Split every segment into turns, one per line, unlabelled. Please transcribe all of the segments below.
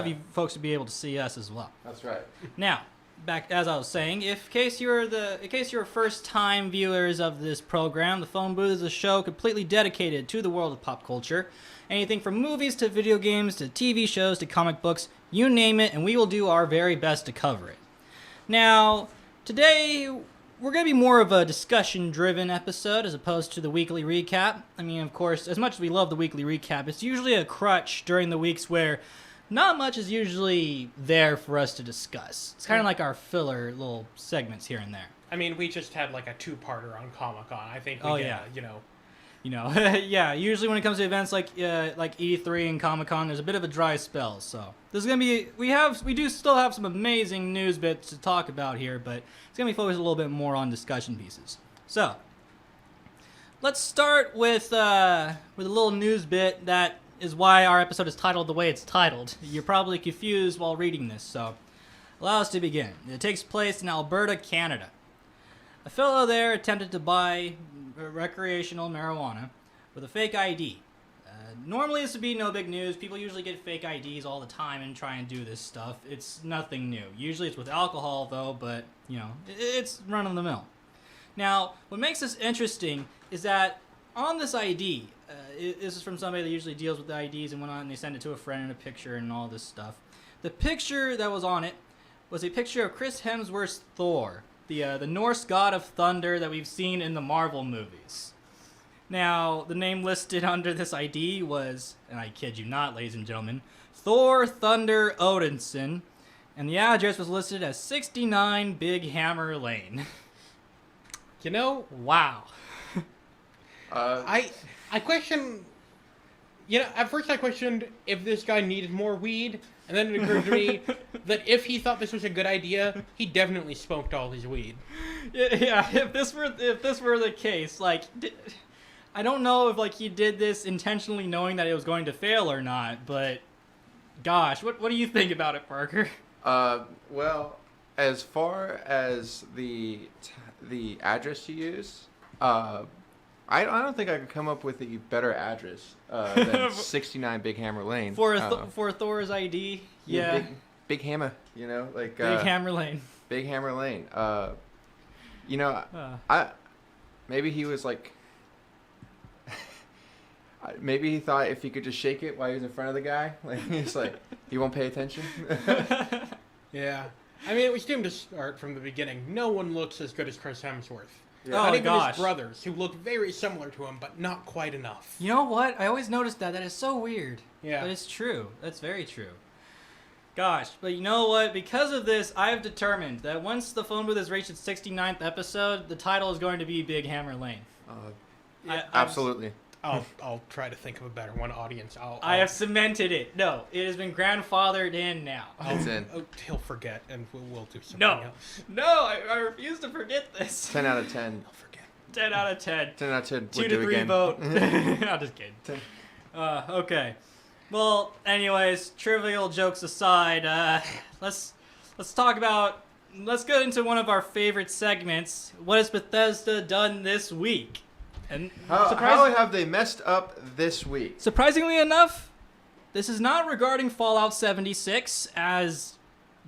you folks to be able to see us as well.
That's right.
Now, back as I was saying, in case you're first-time viewers of this program, the Phone Booth is a show completely dedicated to the world of pop culture. Anything from movies to video games to TV shows to comic books, you name it, and we will do our very best to cover it. Now, today we're going to be more of a discussion-driven episode as opposed to the weekly recap. I mean, of course, as much as we love the weekly recap, it's usually a crutch during the weeks where not much is usually there for us to discuss. It's kind of like our filler little segments here and there.
I mean, we just had like a two-parter on Comic-Con. I think we
yeah, usually when it comes to events like E3 and Comic-Con, there's a bit of a dry spell. So this is gonna be we do still have some amazing news bits to talk about here, but it's gonna be focused a little bit more on discussion pieces. So let's start with a little news bit that is why our episode is titled the way it's titled. You're probably confused while reading this, so allow us to begin. It takes place in Alberta, Canada. A fellow there attempted to buy recreational marijuana with a fake ID. Normally this would be no big news. People usually get fake IDs all the time and try and do this stuff. It's nothing new. Usually it's with alcohol though, but it's run of the mill. Now, what makes this interesting is that on this ID, this is from somebody that usually deals with the IDs and whatnot, and they send it to a friend in a picture and all this stuff. The picture that was on it was a picture of Chris Hemsworth's Thor, the Norse god of thunder that we've seen in the Marvel movies. Now, the name listed under this ID was, and I kid you not, ladies and gentlemen, Thor Thunder Odinson, and the address was listed as 69 Big Hammer Lane. Wow.
I question, at first I questioned if this guy needed more weed, and then it occurred to me that if he thought this was a good idea, he definitely smoked all his weed.
Yeah, if this were the case, I don't know if he did this intentionally knowing that it was going to fail or not, but gosh, what do you think about it, Parker?
Well, as far as the address you use, I don't think I could come up with a better address than 69 Big Hammer Lane.
For Thor's ID, yeah.
Big Hammer,
Big Hammer Lane.
Big Hammer Lane. Maybe he was maybe he thought if he could just shake it while he was in front of the guy, he's he won't pay attention.
Yeah. I mean, it was doomed to start from the beginning. No one looks as good as Chris Hemsworth.
Yeah.
Not even his brothers, who look very similar to him, but not quite enough.
You know what? I always noticed that. That is so weird.
Yeah.
But it's true. That's very true. Gosh, but you know what? Because of this, I have determined that once the Phone Booth has reached its 69th episode, the title is going to be Big Hammer Lane.
Absolutely.
I'll try to think of a better one, audience.
I have cemented it. No, it has been grandfathered in now.
It's in.
He'll forget, and we'll do something else.
No, I refuse to forget this.
10 out of 10.
I'll forget.
10 out of 10.
10 out of 10.
2 to 3 vote. I'm just kidding.
10.
Okay. Well, anyways, trivial jokes aside, let's get into one of our favorite segments. What has Bethesda done this week? And
how have they messed up this week?
Surprisingly enough, this is not regarding Fallout 76, as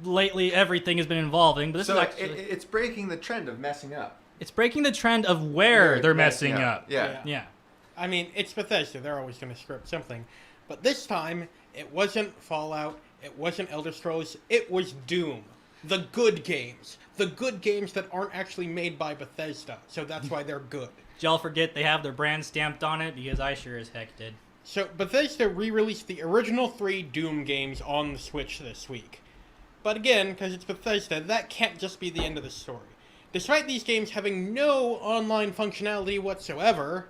lately everything has been involving. But this is actually
it's breaking the trend of messing up.
It's breaking the trend of where they're messing up.
Yeah.
I mean, it's Bethesda. They're always going to script something. But this time, it wasn't Fallout. It wasn't Elder Scrolls. It was Doom. The good games. The good games that aren't actually made by Bethesda. So that's why they're good.
Did y'all forget they have their brand stamped on it? Because I sure as heck did.
So Bethesda re-released the original 3 Doom games on the Switch this week. But again, because it's Bethesda, that can't just be the end of the story. Despite these games having no online functionality whatsoever,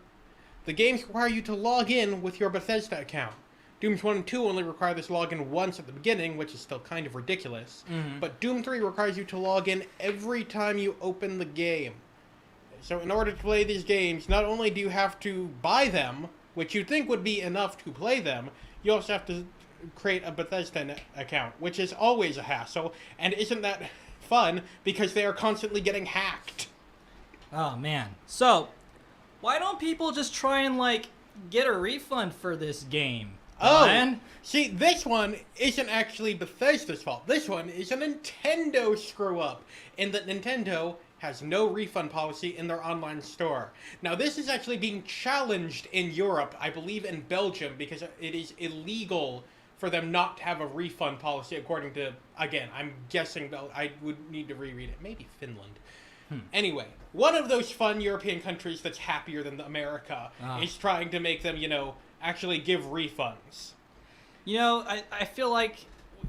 the games require you to log in with your Bethesda account. Dooms 1 and 2 only require this login once at the beginning, which is still kind of ridiculous. Mm-hmm. But Doom 3 requires you to log in every time you open the game. So in order to play these games, not only do you have to buy them, which you'd think would be enough to play them, you also have to create a Bethesda account, which is always a hassle, and isn't that fun because they are constantly getting hacked.
Oh, man. So, why don't people just try and, get a refund for this game?
Oh,
Ryan?
see, this one isn't actually Bethesda's fault. This one is a Nintendo screw-up, in that Nintendo has no refund policy in their online store. Now, this is actually being challenged in Europe, I believe in Belgium, because it is illegal for them not to have a refund policy, according to, again, I'm guessing, I would need to reread it, maybe Finland. Anyway, one of those fun European countries that's happier than America is trying to make them, actually give refunds.
I feel like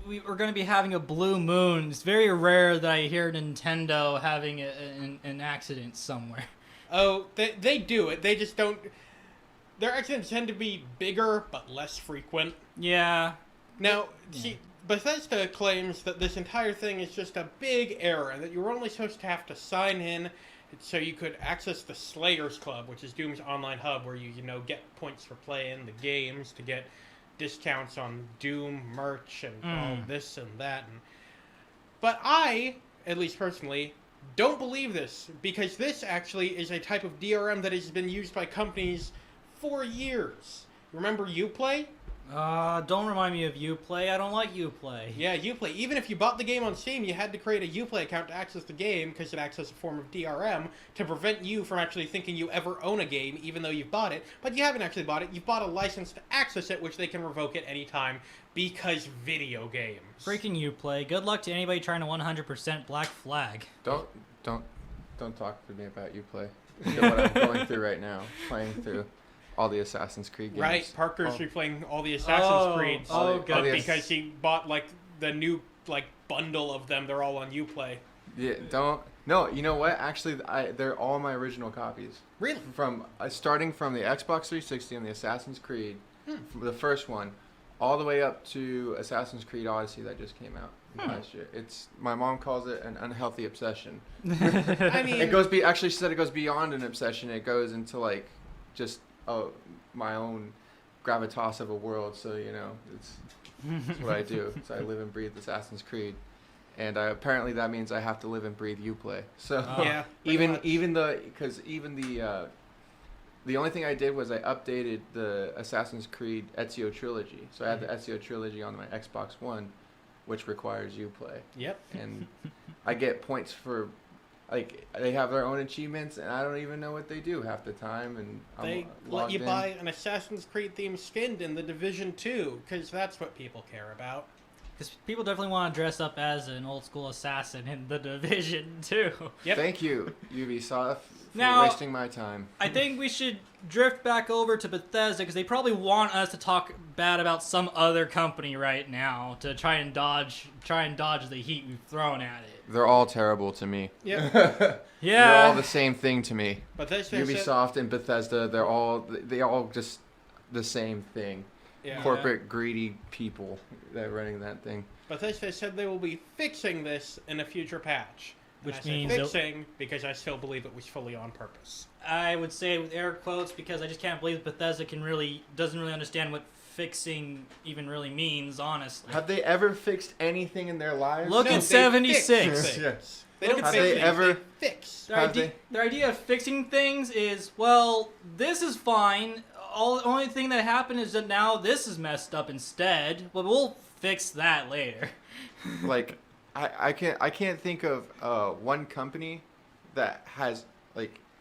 we're going to be having a blue moon. It's very rare that I hear Nintendo having an accident somewhere.
Oh, they do it. They just don't... Their accidents tend to be bigger, but less frequent.
Yeah.
Now, see, Bethesda claims that this entire thing is just a big error, and that you were only supposed to have to sign in so you could access the Slayers Club, which is Doom's online hub, where you get points for playing the games to get discounts on Doom merch and all this and that. But I, at least personally, don't believe this, because this actually is a type of DRM that has been used by companies for years. Remember Uplay?
Don't remind me of Uplay. I don't like Uplay.
Yeah, Uplay. Even if you bought the game on Steam, you had to create a Uplay account to access the game, because it acts as a form of DRM to prevent you from actually thinking you ever own a game, even though you've bought it. But you haven't actually bought it. You've bought a license to access it, which they can revoke at any time, because video games.
Freaking Uplay. Good luck to anybody trying to 100% Black Flag.
Don't talk to me about Uplay. Look at what I'm going through right now, playing through all the Assassin's Creed games.
Right, Parker's replaying all the Assassin's Creeds.
Good.
Because he bought the new bundle of them. They're all on Uplay.
Yeah, no, you know what? Actually, they're all my original copies.
Really?
From starting from the Xbox 360 and the Assassin's Creed, the first one, all the way up to Assassin's Creed Odyssey that just came out last year. My mom calls it an unhealthy obsession.
I mean,
actually she said it goes beyond an obsession. It goes into just my own gravitas of a world. So it's what I do. So I live and breathe Assassin's Creed, and apparently that means I have to live and breathe Uplay. So
yeah,
the only thing I did was I updated the Assassin's Creed Ezio trilogy. So I had the Ezio trilogy on my Xbox One, which requires Uplay.
Yep.
And I get points for, they have their own achievements, and I don't even know what they do half the time. And
they let you buy an Assassin's Creed themed skin in the Division 2, because that's what people care about.
Because people definitely want to dress up as an old school assassin in the Division too.
Yep.
Thank you, Ubisoft, for
Now,
wasting my time.
I think we should drift back over to Bethesda, because they probably want us to talk bad about some other company right now to try and dodge the heat we've thrown at it.
They're all terrible to me.
Yep.
Yeah.
They're all the same thing to me.
Bethesda
Ubisoft and Bethesda, they all just the same thing.
Yeah.
Corporate greedy people that are running that thing.
Bethesda said they will be fixing this in a future patch.
Which
I say
means
fixing because I still believe it was fully on purpose.
I would say with air quotes, because I just can't believe Bethesda doesn't really understand what fixing even really means, honestly.
Have they ever fixed anything in their lives?
Look at 76.
Yes.
They don't
Have
fix
they
things,
ever-
they fix.
Their idea of fixing things is, well, this is fine. The only thing that happened is that now this is messed up instead. But we'll fix that later.
I can't think of one company that has,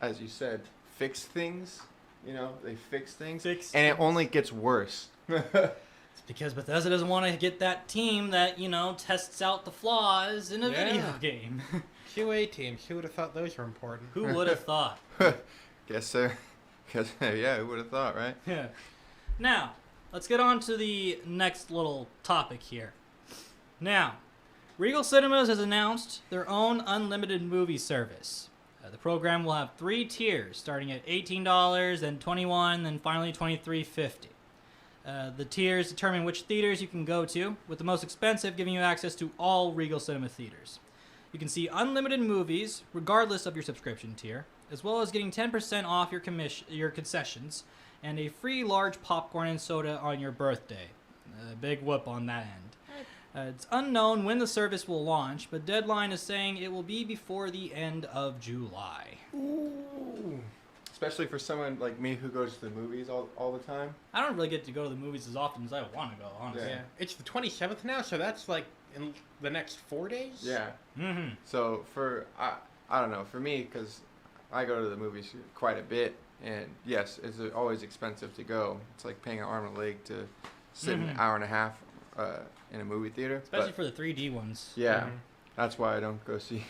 as you said, fixed things. They fix things, and it only gets worse.
It's because Bethesda doesn't want to get that team that, tests out the flaws in a video game.
QA teams, who would have thought those were important?
Who would have thought?
Guess so. Yeah, who would have thought, right?
Yeah. Now, let's get on to the next little topic here. Now, Regal Cinemas has announced their own unlimited movie service. The program will have 3 tiers, starting at $18, then $21, then finally $23.50. The tiers determine which theaters you can go to, with the most expensive giving you access to all Regal Cinema theaters. You can see unlimited movies, regardless of your subscription tier, as well as getting 10% off your concessions, and a free large popcorn and soda on your birthday. Big whoop on that end. It's unknown when the service will launch, but Deadline is saying it will be before the end of July.
Ooh.
especially for someone like me who goes to the movies all the time.
I don't really get to go to the movies as often as I want to go, honestly.
Yeah. It's the 27th now, so that's like in the next 4 days?
Yeah.
Mm-hmm.
So I don't know, for me, because I go to the movies quite a bit, and yes, it's always expensive to go. It's like paying an arm and a leg to sit an hour and a half in a movie theater.
Especially for the 3D ones.
Yeah, that's why I don't go see.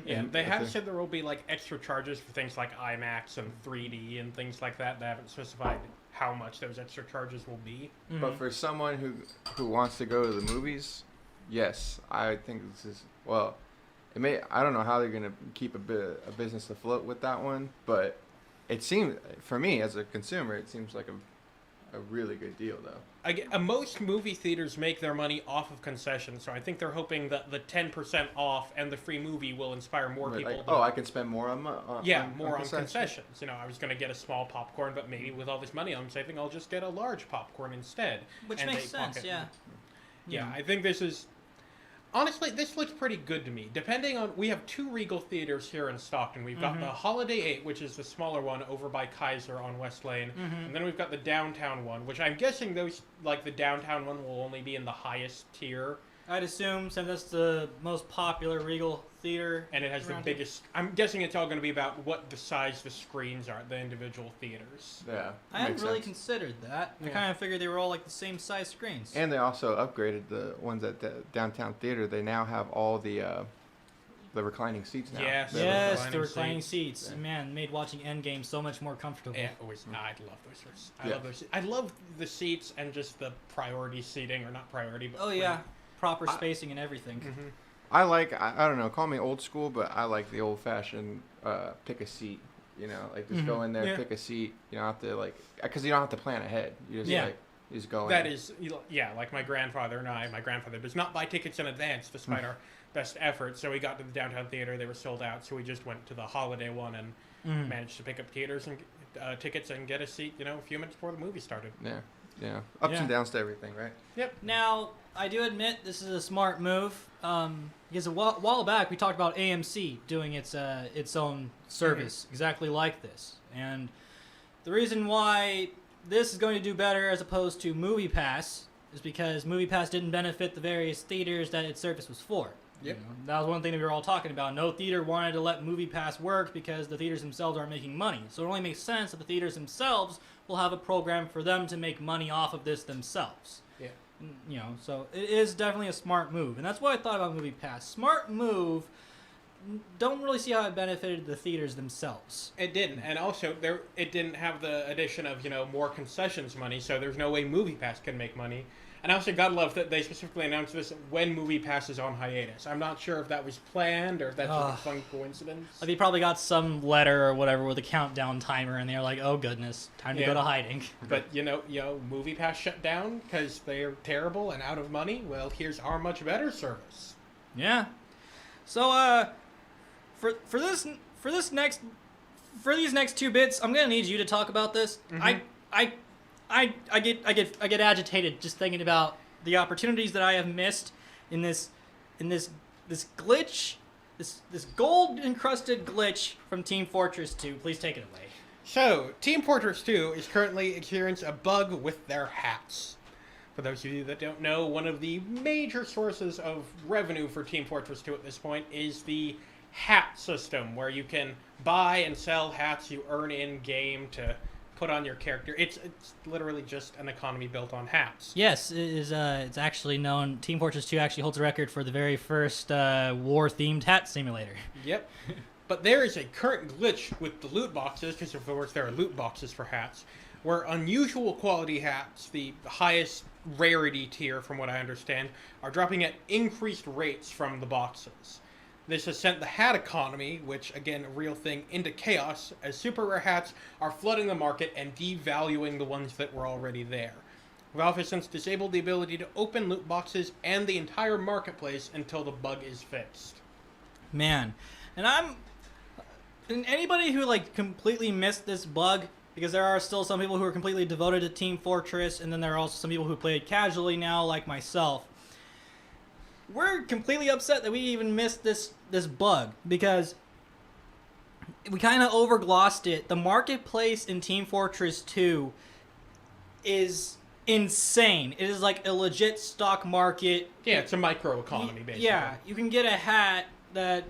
Yeah, they have said there will be like extra charges for things like IMAX and 3D and things like that. They haven't specified how much those extra charges will be.
But for someone who wants to go to the movies, yes, I think this is, well, I don't know how they're gonna keep a business afloat with that one, but it seems, for me as a consumer, it seems like a really good deal though.
Most movie theaters make their money off of concessions, so I think they're hoping that the 10% off and the free movie will inspire more people.
Like, I can spend more on
concessions. You know, I was going to get a small popcorn, but maybe with all this money I'm saving, I'll just get a large popcorn instead.
Which makes sense, yeah.
Yeah, I think this is... Honestly, this looks pretty good to me. Depending on... We have 2 Regal theaters here in Stockton. We've got the Holiday 8, which is the smaller one over by Kaiser on West Lane. And then we've got the downtown one, which I'm guessing those... Like, the downtown one will only be in the highest tier.
I'd assume, since that's the most popular Regal theater.
And it has the biggest... I'm guessing it's all going to be about what the size the screens are at the individual theaters.
Yeah,
I hadn't really considered that. I kind of figured they were all like the same size screens.
And they also upgraded the ones at the downtown theater. They now have all the reclining seats now.
Yes,
the reclining seats. Yeah. Man, made watching Endgame so much more comfortable.
Yeah, I love those. I love those. I love the seats and just the priority seating, or not priority, but
proper spacing and everything.
I don't know, call me old school, but I like the old fashioned pick a seat. You know, like just go in there, pick a seat. You don't have to because you don't have to plan ahead. You just you just go in.
That is, like my grandfather and I. My grandfather does not buy tickets in advance, despite our best efforts. So we got to the downtown theater; they were sold out. So we just went to the holiday one and managed to pick up tickets and get a seat. You know, a few minutes before the movie started.
Yeah. Ups and downs to everything, right?
Yep.
Now, I do admit this is a smart move. Because a while back we talked about AMC doing its own service exactly like this, and the reason why this is going to do better as opposed to MoviePass is because MoviePass didn't benefit the various theaters that its service was for.
Yep.
You know, that was one thing that we were all talking about. No theater wanted to let MoviePass work because the theaters themselves aren't making money. So it only makes sense that the theaters themselves will have a program for them to make money off of this themselves.
Yeah.
You know, so it is definitely a smart move. And that's what I thought about MoviePass. Smart move. Don't really see how it benefited the theaters themselves.
It didn't, and also it didn't have the addition of more concessions money, so there's no way MoviePass can make money. And I also gotta love that they specifically announced this when MoviePass is on hiatus. I'm not sure if that was planned or if that's just a fun coincidence.
Like they probably got some letter or whatever with a countdown timer, and they're like, "Oh goodness, time to go to hiding."
But MoviePass shut down because they're terrible and out of money. Well, here's our much better service.
Yeah. So for these next 2 bits, I'm gonna need you to talk about this. I get agitated just thinking about the opportunities that I have missed in this glitch, this gold encrusted glitch from Team Fortress 2. Please take it away.
So, Team Fortress 2 is currently experiencing a bug with their hats. For those of you that don't know, one of the major sources of revenue for Team Fortress 2 at this point is the hat system, where you can buy and sell hats you earn in-game to put on your character. It's literally just an economy built on hats.
Yes, it's actually known. Team Fortress 2 actually holds a record for the very first war-themed hat simulator.
Yep. But there is a current glitch with the loot boxes, because of course there are loot boxes for hats, where unusual quality hats, the highest rarity tier from what I understand, are dropping at increased rates from the boxes. This has sent the hat economy, which, again, a real thing, into chaos, as super rare hats are flooding the market and devaluing the ones that were already there. Valve has since disabled the ability to open loot boxes and the entire marketplace until the bug is fixed.
Man, and anybody who completely missed this bug, because there are still some people who are completely devoted to Team Fortress, and then there are also some people who play it casually now, like myself. We're completely upset that we even missed this bug, because we kind of overglossed it. The marketplace in Team Fortress 2 is insane. It is like a legit stock market.
Yeah, it's a microeconomy, basically.
Yeah, you can get a hat that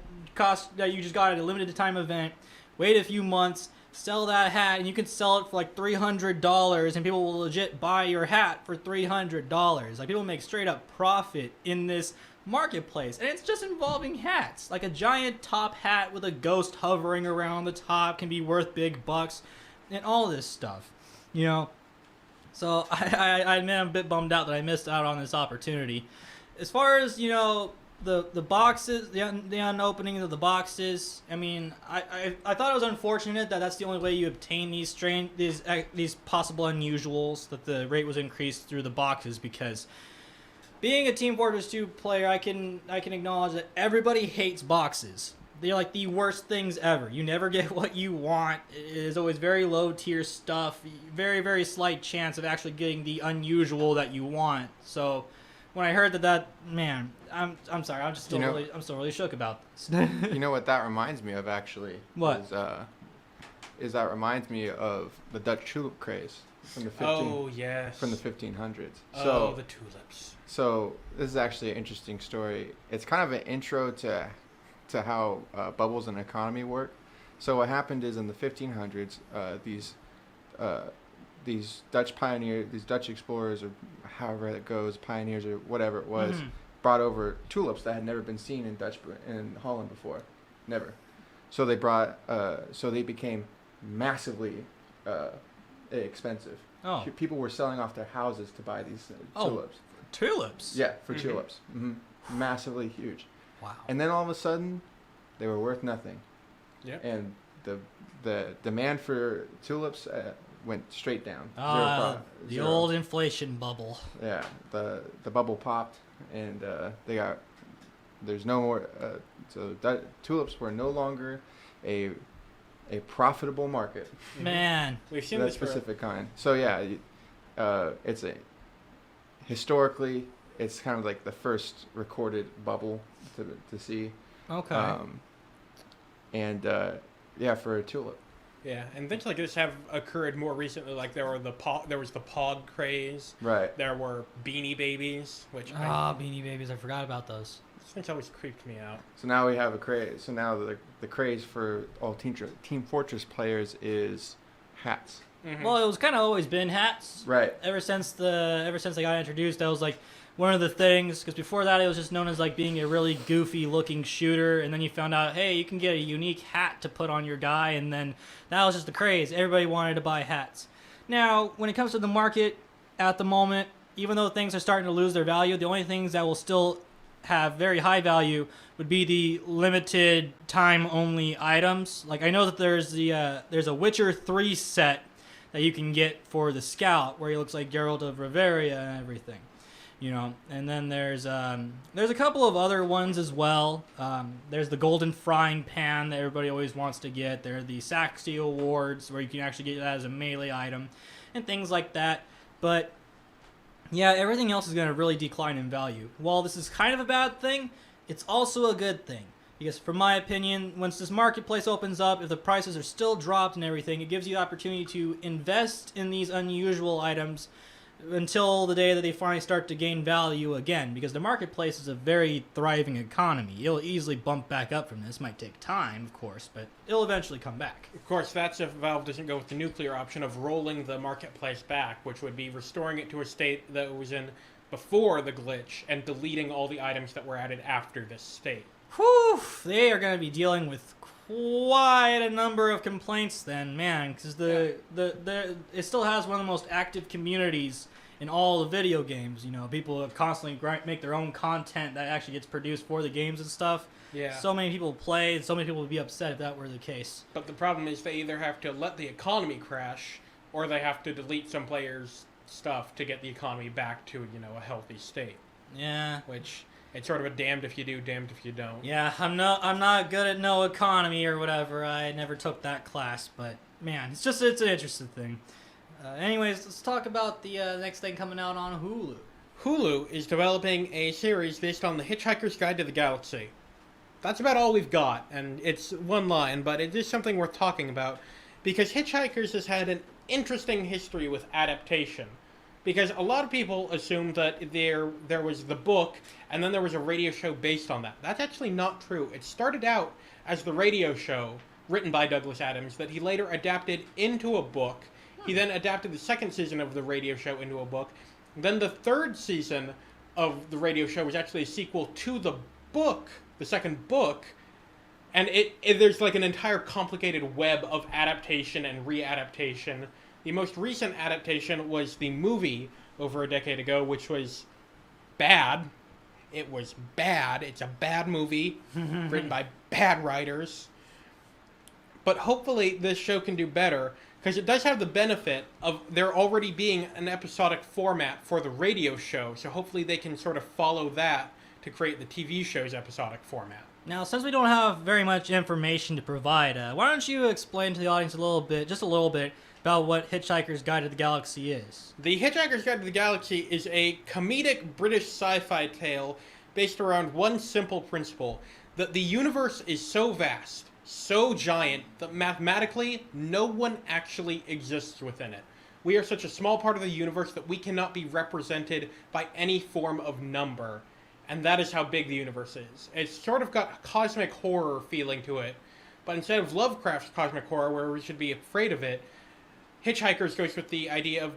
you just got at a limited time event, wait a few months, sell that hat, and you can sell it for like $300, and people will legit buy your hat for $300. Like, people make straight up profit in this marketplace, and it's just involving hats. Like, a giant top hat with a ghost hovering around the top can be worth big bucks, and all this stuff, you know. So I admit I'm a bit bummed out that I missed out on this opportunity. As far as, you know, the boxes, the unopening of the boxes, I mean, I thought it was unfortunate that that's the only way you obtain these possible unusuals, that the rate was increased through the boxes, because being a Team Fortress 2 player, I can acknowledge that everybody hates boxes. They're like the worst things ever. You never get what you want. It is always very low tier stuff. Very, very slight chance of actually getting the unusual that you want. So when I heard that, man, I'm sorry. I'm still really shook about this.
You know what that reminds me of, actually?
What?
Is that reminds me of the Dutch tulip craze from the 1500s.
Oh, the tulips.
So this is actually an interesting story. It's kind of an intro to how bubbles and economy work. So what happened is, in the 1500s, these Dutch pioneers, these Dutch explorers, or however it goes, pioneers or whatever it was, brought over tulips that had never been seen in Holland before, never. So they became massively expensive.
Oh.
People were selling off their houses to buy these tulips.
Tulips?
Yeah, for tulips. Massively huge.
Wow.
And then all of a sudden, they were worth nothing.
Yeah.
And the demand for tulips went straight down.
The old inflation bubble.
Yeah, the bubble popped, and there's no more. So tulips were no longer a profitable market.
Man,
we've seen
that
this
specific kind. So yeah, historically, it's kind of like the first recorded bubble to see.
Okay.
For a tulip.
Yeah, and things like this have occurred more recently. Like there was the Pog craze.
Right.
There were Beanie Babies, which
Beanie Babies, I forgot about those.
Things always creeped me out.
So now we have a craze. So now the craze for all Team Fortress players is hats.
Mm-hmm.
Well, it was kind of always been hats.
Right.
Ever since they got introduced, that was like one of the things. Because before that, it was just known as like being a really goofy looking shooter, and then you found out, hey, you can get a unique hat to put on your guy, and then that was just the craze. Everybody wanted to buy hats. Now, when it comes to the market at the moment, even though things are starting to lose their value, the only things that will still have very high value would be the limited time only items. Like, I know that there's a Witcher 3 set that you can get for the Scout, where he looks like Geralt of Rivia and everything, you know. And then there's a couple of other ones as well. There's the Golden Frying Pan that everybody always wants to get. There are the Saxty Awards, where you can actually get that as a melee item, and things like that. But yeah, everything else is going to really decline in value. While this is kind of a bad thing, it's also a good thing. Because from my opinion, once this marketplace opens up, if the prices are still dropped and everything, it gives you the opportunity to invest in these unusual items until the day that they finally start to gain value again. Because the marketplace is a very thriving economy. It'll easily bump back up from this. Might take time, of course, but it'll eventually come back.
Of course, that's if Valve doesn't go with the nuclear option of rolling the marketplace back, which would be restoring it to a state that it was in before the glitch and deleting all the items that were added after this state.
Whew, they are going to be dealing with quite a number of complaints then, man, because it still has one of the most active communities in all the video games. You know, people constantly make their own content that actually gets produced for the games and stuff.
Yeah.
So many people play, and so many people would be upset if that were the case.
But the problem is they either have to let the economy crash, or they have to delete some players' stuff to get the economy back to, you know, a healthy state.
Yeah.
Which, it's sort of a damned if you do, damned if you don't.
Yeah, I'm not good at no economy or whatever. I never took that class, but man, it's an interesting thing. Anyways, let's talk about the next thing coming out on Hulu.
Hulu is developing a series based on the Hitchhiker's Guide to the Galaxy. That's about all we've got, and it's one line, but it is something worth talking about, because Hitchhikers has had an interesting history with adaptation. Because a lot of people assume that there was the book, and then there was a radio show based on that. That's actually not true. It started out as the radio show, written by Douglas Adams, that he later adapted into a book. He then adapted the second season of the radio show into a book. Then the third season of the radio show was actually a sequel to the book, the second book, and there's like an entire complicated web of adaptation and readaptation. The most recent adaptation was the movie over a decade ago, which was bad. It was bad. It's a bad movie written by bad writers. But hopefully this show can do better, because it does have the benefit of there already being an episodic format for the radio show, so hopefully they can sort of follow that to create the TV show's episodic format.
Now, since we don't have very much information to provide, why don't you explain to the audience just a little bit, about what Hitchhiker's Guide to the Galaxy is?
The Hitchhiker's Guide to the Galaxy is a comedic British sci-fi tale based around one simple principle, that the universe is so vast, so giant, that mathematically no one actually exists within it. We are such a small part of the universe that we cannot be represented by any form of number. And that is how big the universe is. It's sort of got a cosmic horror feeling to it. But instead of Lovecraft's cosmic horror, where we should be afraid of it, Hitchhikers goes with the idea of,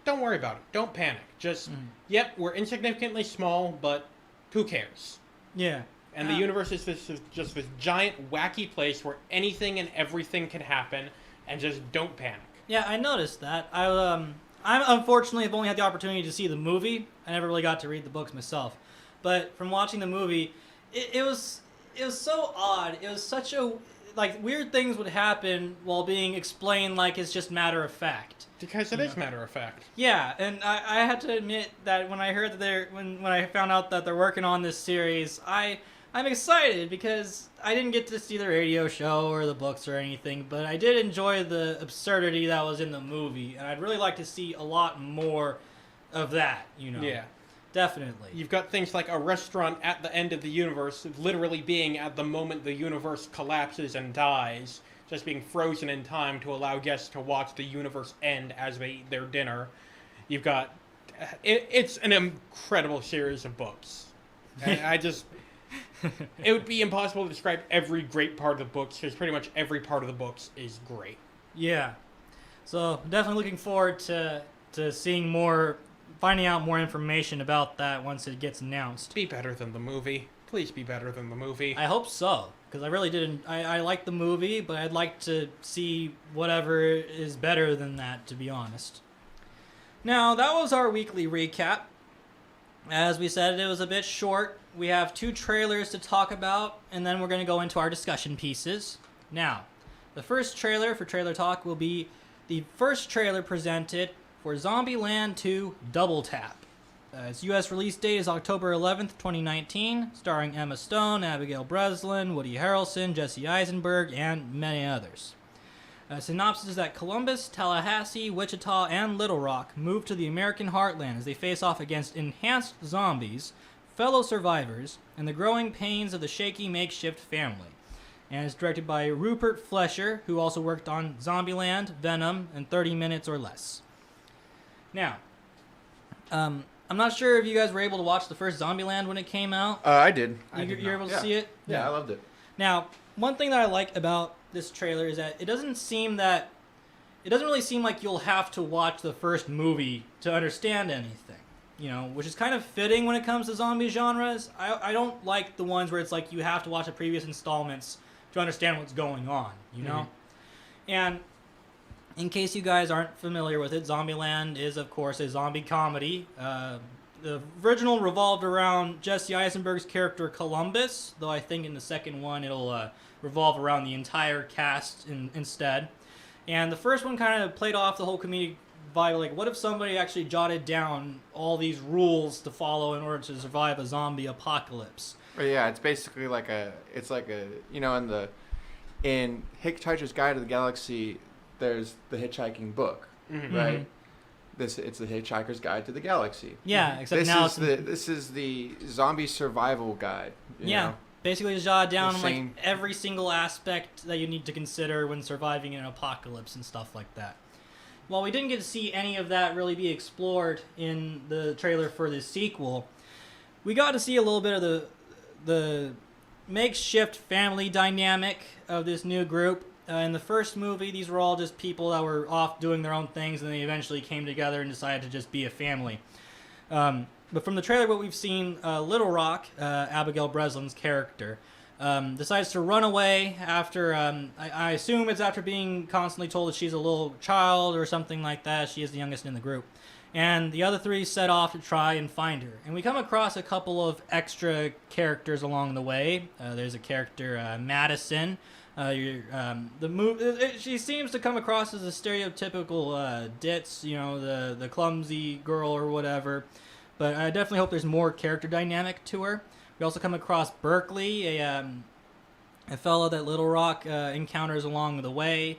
don't worry about it. Don't panic. Just, yep, we're insignificantly small, but who cares?
Yeah.
And the universe is just this giant, wacky place where anything and everything can happen, and just don't panic.
Yeah, I noticed that. I unfortunately have only had the opportunity to see the movie. I never really got to read the books myself. But from watching the movie, it was so odd. It was such a... Like, weird things would happen while being explained like it's just matter of fact.
Because it is matter of fact.
Yeah, and I had to admit that when I heard that when I found out that they're working on this series, I'm excited because I didn't get to see the radio show or the books or anything, but I did enjoy the absurdity that was in the movie, and I'd really like to see a lot more of that, you know.
Yeah.
Definitely.
You've got things like a restaurant at the end of the universe literally being at the moment the universe collapses and dies, just being frozen in time to allow guests to watch the universe end as they eat their dinner. You've got... It's an incredible series of books. And I just... It would be impossible to describe every great part of the books, because pretty much every part of the books is great.
Yeah. So, definitely looking forward to seeing more... finding out more information about that once it gets announced.
Be better than the movie. Please be better than the movie.
I hope so, because I really didn't... I like the movie, but I'd like to see whatever is better than that, to be honest. Now, that was our weekly recap. As we said, it was a bit short. We have 2 trailers to talk about, and then we're going to go into our discussion pieces. Now, the first trailer for Trailer Talk will be the first trailer presented for Zombieland 2 Double Tap. Its U.S. release date is October 11th, 2019, starring Emma Stone, Abigail Breslin, Woody Harrelson, Jesse Eisenberg, and many others. Synopsis is that Columbus, Tallahassee, Wichita, and Little Rock move to the American heartland as they face off against enhanced zombies, fellow survivors, and the growing pains of the shaky makeshift family. And it's directed by Rupert Flesher, who also worked on Zombieland, Venom, and 30 Minutes or Less. Now, I'm not sure if you guys were able to watch the first Zombieland when it came out.
I did.
You're able to see it?
Yeah, I loved it.
Now, one thing that I like about this trailer is that it doesn't really seem like you'll have to watch the first movie to understand anything, you know, which is kind of fitting when it comes to zombie genres. I don't like the ones where it's like you have to watch the previous installments to understand what's going on, you know? And in case you guys aren't familiar with it, Zombieland is, of course, a zombie comedy. The original revolved around Jesse Eisenberg's character Columbus, though I think in the second one it'll revolve around the entire cast instead. And the first one kind of played off the whole comedic vibe, like, what if somebody actually jotted down all these rules to follow in order to survive a zombie apocalypse?
Yeah, it's basically like in Hitchhiker's Guide to the Galaxy, there's the hitchhiking book, right? It's the Hitchhiker's Guide to the Galaxy.
Yeah, except
this
now
this is the zombie survival guide. You know?
Basically, jot down like
same-
every single aspect that you need to consider when surviving an apocalypse and stuff like that. While we didn't get to see any of that really be explored in the trailer for this sequel, we got to see a little bit of the makeshift family dynamic of this new group. In the first movie, these were all just people that were off doing their own things, and they eventually came together and decided to just be a family. But from the trailer, what we've seen, Little Rock, Abigail Breslin's character, decides to run away after, I assume it's after being constantly told that she's a little child or something like that. She is the youngest in the group. And the other three set off to try and find her. And we come across a couple of extra characters along the way. There's a character, Madison. She seems to come across as a stereotypical ditz, you know, the clumsy girl or whatever. But I definitely hope there's more character dynamic to her. We also come across Berkeley, a fellow that Little Rock encounters along the way.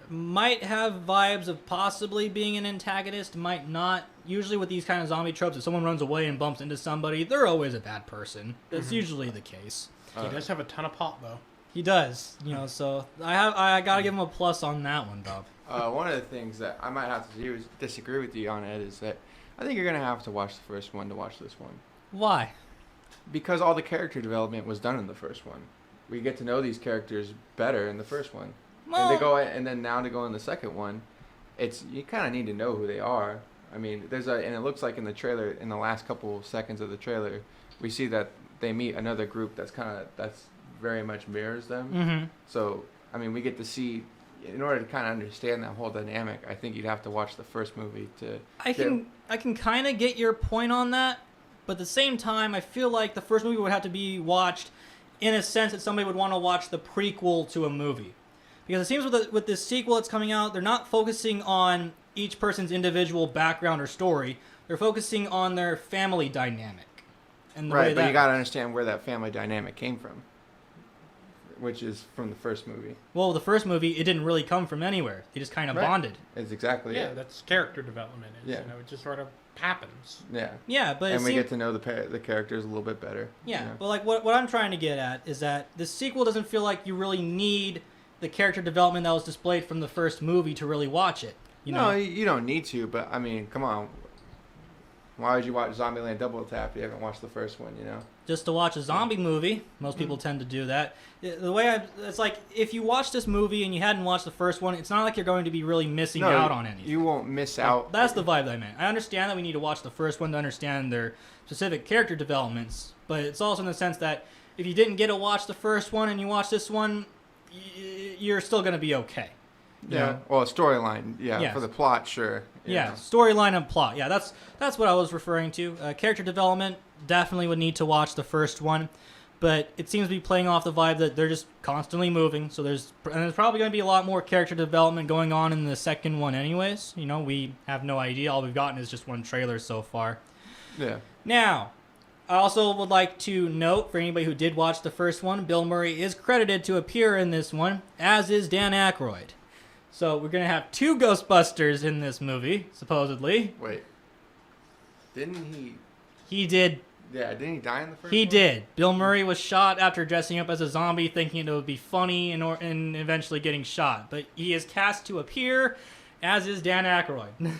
Might have vibes of possibly being an antagonist, might not. Usually with these kind of zombie tropes, if someone runs away and bumps into somebody, they're always a bad person. That's usually the case.
He does have a ton of pop, though.
He does, you know, so I gotta give him a plus on that one, Bob.
One of the things that I might have to disagree with you on, Ed, is that I think you're going to have to watch the first one to watch this one.
Why?
Because all the character development was done in the first one. We get to know these characters better in the first one.
Well,
And then now to go in the second one, you kind of need to know who they are. I mean, and it looks like in the trailer, in the last couple seconds of the trailer, we see that they meet another group that's very much mirrors them.
Mm-hmm.
So, I mean, we get to see, in order to kind of understand that whole dynamic, I think you'd have to watch the first movie to...
I can kind of get your point on that, but at the same time, I feel like the first movie would have to be watched in a sense that somebody would want to watch the prequel to a movie. Because it seems with this sequel that's coming out, they're not focusing on each person's individual background or story. They're focusing on their family dynamic. And the way
Right, but
that
you got to understand where that family dynamic came from, which is from the first movie.
Well, the first movie, it didn't really come from anywhere. They just kind of bonded.
It's exactly
Yeah,
it.
that's character development. You know, it just sort of happens.
Yeah.
Yeah, but
And we get to know the characters a little bit better.
Yeah,
you know?
but like what I'm trying to get at is that the sequel doesn't feel like you really need the character development that was displayed from the first movie to really watch it. You know?
No, you don't need to, but I mean, come on. Why would you watch Zombieland Double Tap if you haven't watched the first one, you know?
Just to watch a zombie movie. Most people tend to do that. The way it's like, if you watch this movie and you hadn't watched the first one, it's not like you're going to be really missing out on anything.
You won't miss out.
That's the vibe that I meant. I understand that we need to watch the first one to understand their specific character developments, but it's also in the sense that if you didn't get to watch the first one and you watch this one, you're still going to be okay.
Yeah.
know?
Well, a storyline. Yeah.
Yes.
For the plot, sure.
Yeah,
know.
storyline and plot. Yeah, that's what I was referring to. Character development, definitely would need to watch the first one, but it seems to be playing off the vibe that they're just constantly moving. So there's probably going to be a lot more character development going on in the second one, anyways. You know, we have no idea. All we've gotten is just one trailer so far.
Yeah.
Now, I also would like to note for anybody who did watch the first one, Bill Murray is credited to appear in this one, as is Dan Aykroyd. So we're going to have 2 Ghostbusters in this movie, supposedly.
Wait. Didn't he?
He did.
Yeah, didn't he die in the first
He
one?
did. Bill Murray was shot after dressing up as a zombie, thinking it would be funny and eventually getting shot. But he is cast to appear, as is Dan Aykroyd.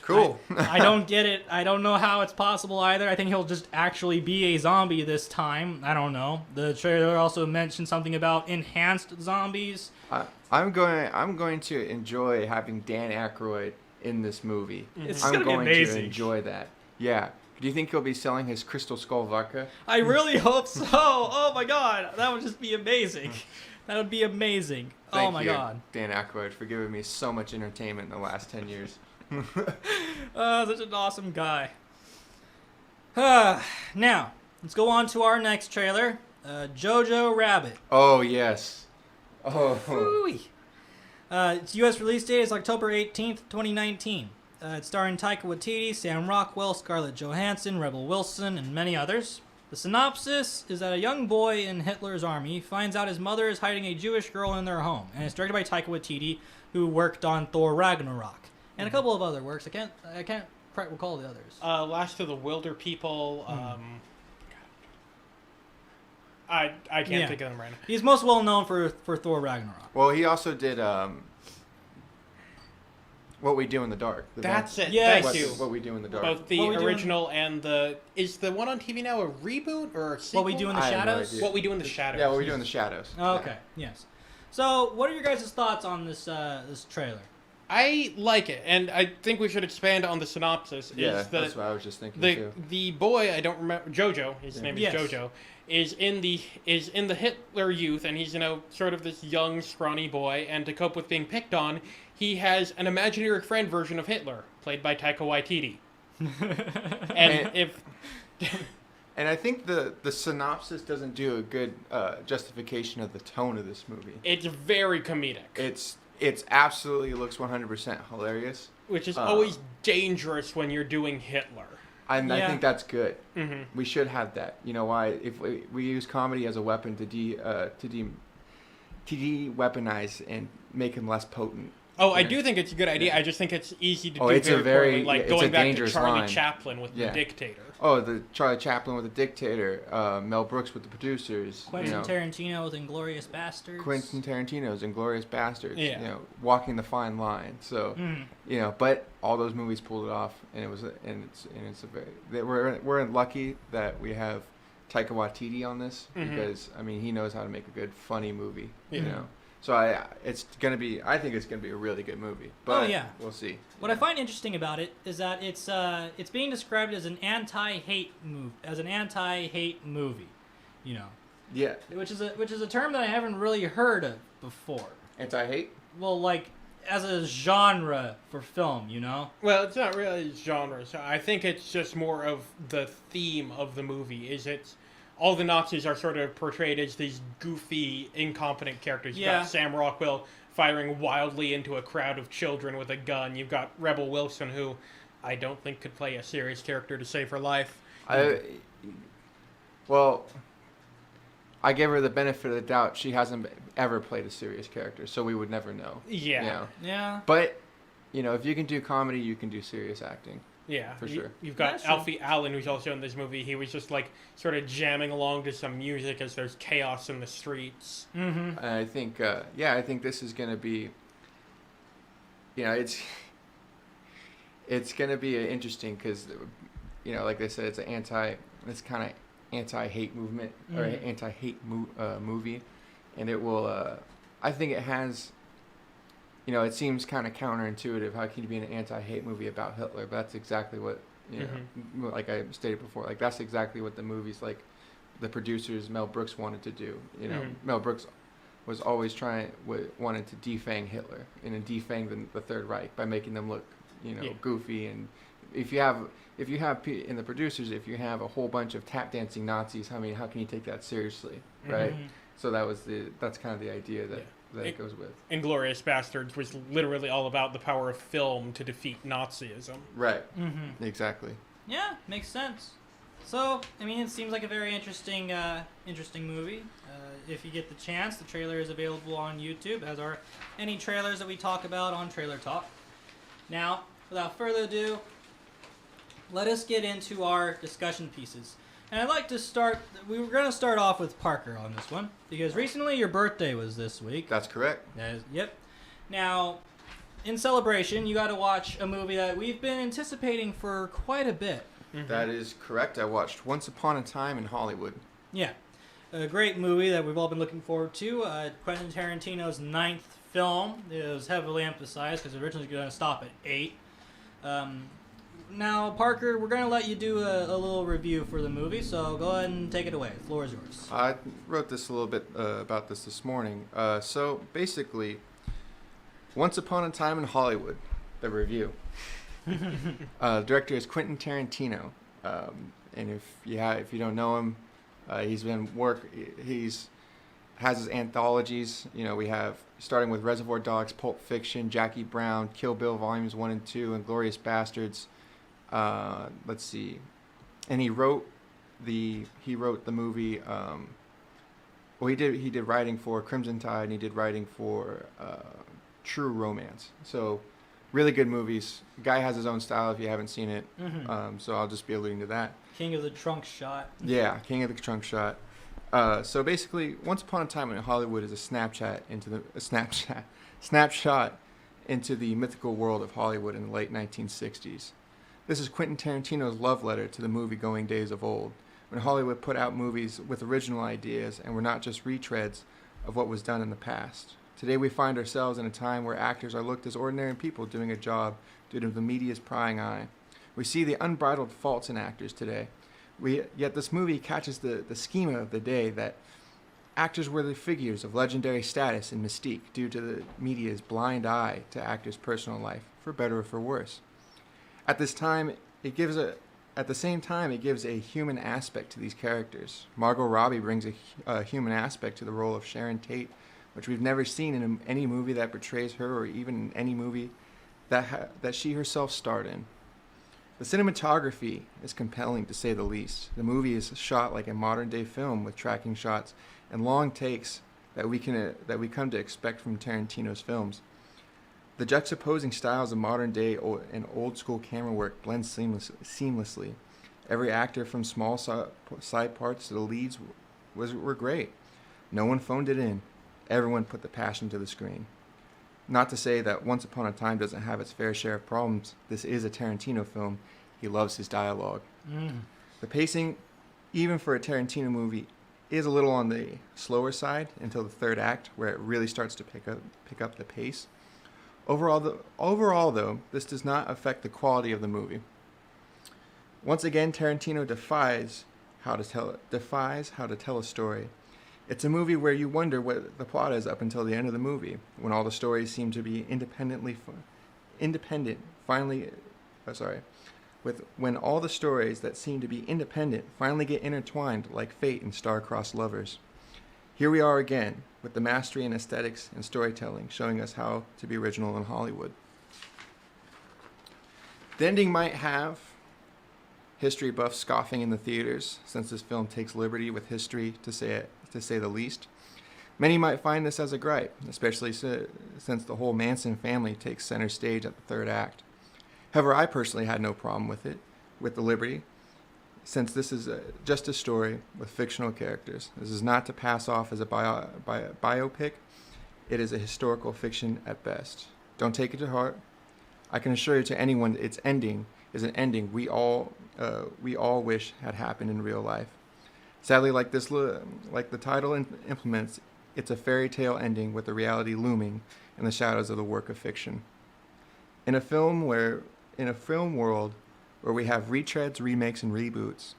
Cool.
I don't get it. I don't know how it's possible either. I think he'll just actually be a zombie this time. I don't know. The trailer also mentioned something about enhanced zombies.
I'm going to enjoy having Dan Aykroyd in this movie.
It's
I'm
gonna be
going
amazing.
to enjoy that. Yeah. Do you think he'll be selling his Crystal Skull vodka?
I really hope so. Oh my god, that would just be amazing. That would be amazing.
Thank
oh my
you,
god.
Dan Aykroyd, for giving me so much entertainment in the last 10 years.
Such an awesome guy. Now, let's go on to our next trailer, Jojo Rabbit.
Oh, yes. Oh.
Ooh-wee. Its U.S. release date is October 18th, 2019. It's starring Taika Waititi, Sam Rockwell, Scarlett Johansson, Rebel Wilson, and many others. The synopsis is that a young boy in Hitler's army finds out his mother is hiding a Jewish girl in their home, and it's directed by Taika Waititi, who worked on Thor Ragnarok and a couple of other works. I can't quite recall the others.
Last of the Wilder People. I can't think of them right now.
He's most well known for Thor Ragnarok.
Well, he also did What We Do in the Dark.
That's it.
Yes.
Thank you.
What We Do in the Dark.
Both the original and the... Is the one on TV now a reboot or a sequel?
What We Do in the
I have no
Shadows?
idea.
What We Do in the Shadows.
Yeah, What We Do in the Shadows.
Oh, okay, yes. So, what are your guys' thoughts on this this trailer?
I like it, and I think we should expand on the synopsis.
Yeah, that's what I was just thinking too.
The boy, I don't remember, Jojo, his name is
Yes.
Jojo, is in the Hitler Youth, and he's sort of this young, scrawny boy, and to cope with being picked on, he has an imaginary friend version of Hitler, played by Taika Waititi.
And I think the synopsis doesn't do a good justification of the tone of this movie.
It's very comedic.
It's absolutely looks 100% hilarious.
Which is always dangerous when you're doing Hitler.
And I think that's good.
Mm-hmm.
We should have that. You know why? If we use comedy as a weapon to de-weaponize and make him less potent.
Oh, I do think it's a good idea. I just think it's easy to do
it's a very
poorly, like
it's
going
a
back to
dangerous
Charlie
line.
Chaplin with The Dictator.
Oh, the Charlie Chaplin with The Dictator, Mel Brooks with The Producers.
Quentin Tarantino with Inglourious Basterds.
Quentin Tarantino's Inglourious Basterds.
Yeah.
You know, Walking the Fine Line. So, but all those movies pulled it off, and it's a very we're lucky that we have Taika Waititi on this because he knows how to make a good funny movie. You know. So I think it's gonna be a really good movie. But we'll see.
What I find interesting about it is that it's being described as an anti-hate movie, you know.
Yeah.
Which is a term that I haven't really heard of before.
Anti-hate?
Well, like as a genre for film, you know.
Well, it's not really genre. So I think it's just more of the theme of the movie. All the Nazis are sort of portrayed as these goofy, incompetent characters. You've got Sam Rockwell firing wildly into a crowd of children with a gun. You've got Rebel Wilson, who I don't think could play a serious character to save her life.
I give her the benefit of the doubt. She hasn't ever played a serious character, so we would never know.
Yeah.
You know?
Yeah.
But, if you can do comedy, you can do serious acting.
Yeah,
for sure.
You've got Alfie Allen, who's also in this movie. He was just sort of jamming along to some music as there's chaos in the streets.
Mm-hmm. And I think, I think this is gonna be, it's gonna be interesting because, like I said, it's kind of anti-hate movement or anti-hate movie, and it will. I think it has. It seems kind of counterintuitive. How can you be an anti-hate movie about Hitler? But that's exactly what, like I stated before, like that's exactly what the movies, like the producers, Mel Brooks wanted to do. Mel Brooks was always wanted to defang Hitler and defang the Third Reich by making them look, goofy. And if you have in the producers, if you have a whole bunch of tap dancing Nazis, how can you take that seriously, right? So that's kind of the idea that it goes with.
Inglourious Basterds was literally all about the power of film to defeat Nazism.
Right. Exactly.
Yeah, makes sense. So, it seems like a very interesting movie. If you get the chance, the trailer is available on YouTube, as are any trailers that we talk about on Trailer Talk. Now, without further ado, let us get into our discussion pieces. And I'd like to we were going to start off with Parker on this one, because recently your birthday was this week.
That's correct.
Yep. Now, in celebration, you got to watch a movie that we've been anticipating for quite a bit.
That is correct. I watched Once Upon a Time in Hollywood.
Yeah. A great movie that we've all been looking forward to. Quentin Tarantino's 9th film. It was heavily emphasized because originally it was going to stop at 8. Now, Parker, we're going to let you do a little review for the movie, so go ahead and take it away. The floor is yours.
I wrote this a little bit about this morning. So, basically, Once Upon a Time in Hollywood, the review. The director is Quentin Tarantino. And if you don't know him, has his anthologies. We have, starting with Reservoir Dogs, Pulp Fiction, Jackie Brown, Kill Bill Volumes 1 and 2, and Inglourious Basterds. Let's see, and he wrote the movie. He did writing for Crimson Tide, and he did writing for True Romance. So, really good movies. Guy has his own style. If you haven't seen it, so I'll just be alluding to that.
King of the Trunk Shot.
Yeah, King of the Trunk Shot. So basically, Once Upon a Time in Hollywood is a snapshot into the mythical world of Hollywood in the late 1960s. This is Quentin Tarantino's love letter to the movie-going days of old, when Hollywood put out movies with original ideas and were not just retreads of what was done in the past. Today we find ourselves in a time where actors are looked as ordinary people doing a job due to the media's prying eye. We see the unbridled faults in actors today. Yet this movie catches the schema of the day that actors were the figures of legendary status and mystique due to the media's blind eye to actors' personal life, for better or for worse. At the same time, it gives a human aspect to these characters. Margot Robbie brings a human aspect to the role of Sharon Tate, which we've never seen in any movie that portrays her, or even in any movie that she herself starred in. The cinematography is compelling, to say the least. The movie is shot like a modern-day film with tracking shots and long takes that we come to expect from Tarantino's films. The juxtaposing styles of modern-day and old-school camera work blend seamlessly. Every actor, from small side parts to the leads, were great. No one phoned it in. Everyone put the passion to the screen. Not to say that Once Upon a Time doesn't have its fair share of problems. This is a Tarantino film. He loves his dialogue. The pacing, even for a Tarantino movie, is a little on the slower side until the third act, where it really starts to pick up the pace. Overall, though, this does not affect the quality of the movie. Once again, Tarantino defies how to tell a story. It's a movie where you wonder what the plot is up until the end of the movie, when all the stories seem to be when all the stories that seem to be independent finally get intertwined like fate and star-crossed lovers. Here we are again, with the mastery in aesthetics and storytelling showing us how to be original in Hollywood. The ending might have history buffs scoffing in the theaters, since this film takes liberty with history, to say the least. Many might find this as a gripe, especially since the whole Manson family takes center stage at the third act. However, I personally had no problem with the liberty, since this is just a story with fictional characters. This is not to pass off as a biopic. It is a historical fiction at best. Don't take it to heart. I can assure you to anyone its ending is an ending we all wish had happened in real life. Sadly, like the title implements, it's a fairy tale ending with the reality looming in the shadows of the work of fiction. In a film world where we have retreads, remakes, and reboots,